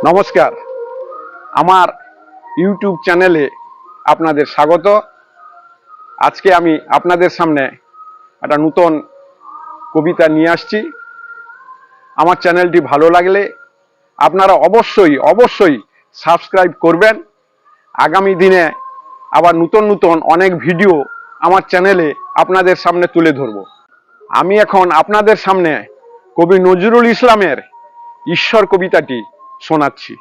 নমস্কার, আমার ইউটিউব চ্যানেলে আপনাদের স্বাগত। আজকে আমি আপনাদের সামনে একটা নতুন কবিতা নিয়ে আসছি। আমার চ্যানেলটি ভালো লাগলে আপনারা অবশ্যই সাবস্ক্রাইব করবেন। আগামী দিনে আবার নতুন অনেক ভিডিও আমার চ্যানেলে আপনাদের সামনে তুলে ধরব। আমি এখন আপনাদের সামনে কবি নজরুল ইসলামের ঈশ্বর কবিতাটি শোনাচ্ছি।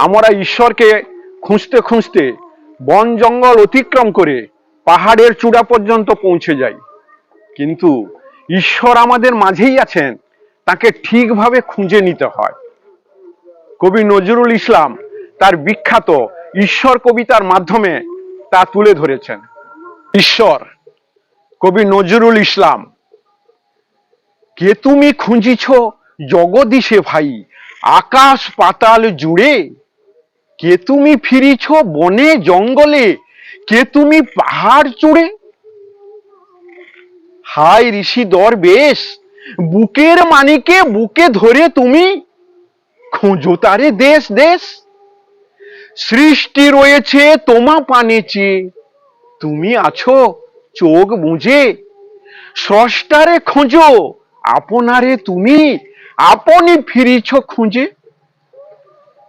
আমরা ঈশ্বরকে খুঁজতে খুঁজতে বন জঙ্গল অতিক্রম করে পাহাড়ের চূড়া পর্যন্ত পৌঁছে যাই, কিন্তু ঈশ্বর আমাদের মাঝেই আছেন, তাকে ঠিকভাবে খুঁজে নিতে হয়। কবি নজরুল ইসলাম তার বিখ্যাত ঈশ্বর কবিতার মাধ্যমে তা তুলে ধরেছেন। ঈশ্বর, কবি নজরুল ইসলাম। কে তুমি খুঁজিছ জগদীশে ভাই, আকাশ পাতাল জুড়ে? কে তুমি ফিরিছ বনে জঙ্গলে, কে তুমি পাহাড় চূড়ে? হাই ঋষি দরবেশ, বুকের মানিকে বুকে ধরে তুমি খোঁজো তারে দেশ দেশ। সৃষ্টি রয়েছে তোমা পানে চেয়ে, তুমি আছো চোখ বুঝে। স্রষ্টারে খোঁজো আপনারে তুমি, আপনি ফিরিছ খুঁজে।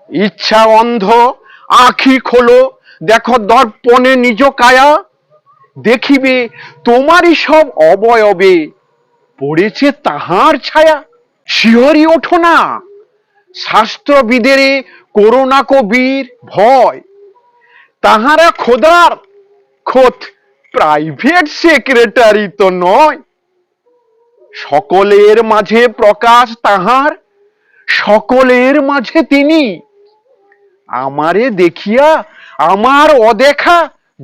ইচ্ছা অন্ধ, আখি খোলো, দেখো দর্পণে নিজ কায়া। দেখিবে তোমারই সব অবয়বে পড়েছে তাহার ছায়া। শিহরি ওঠো না, শাস্ত্রবিদের করোনা কবির ভয়। তাহারা খোদার খোদ প্রাইভেট সেক্রেটারি তো নয়। সকলের মাঝে প্রকাশ তাহার, সকলের মাঝে তিনি। আমারে দেখিয়া আমার অদেখা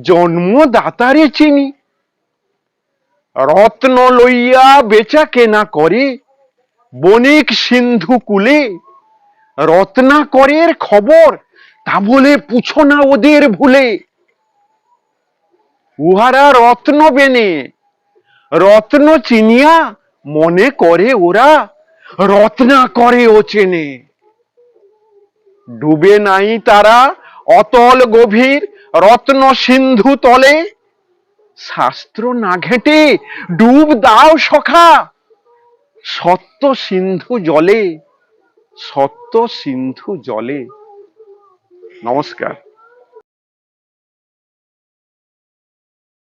জন্মদাতারে চিনি। রত্ন লইয়া বেচা কেনা করে বণিক সিন্ধু কুলে। রত্নাকরের খবর তা বলে পুছো না ওদের ভুলে। উহারা রত্ন বেনে, রত্ন চিনিয়া মনে করে ওরা রত্নাকরে ও চেনে। ডুবে নাই তারা অতল গভীর রত্ন সিন্ধু তলে। শাস্ত্র না ঘেঁটে ডুব দাও সখা সত্য সিন্ধু জলে, সত্য সিন্ধু জলে। নমস্কার।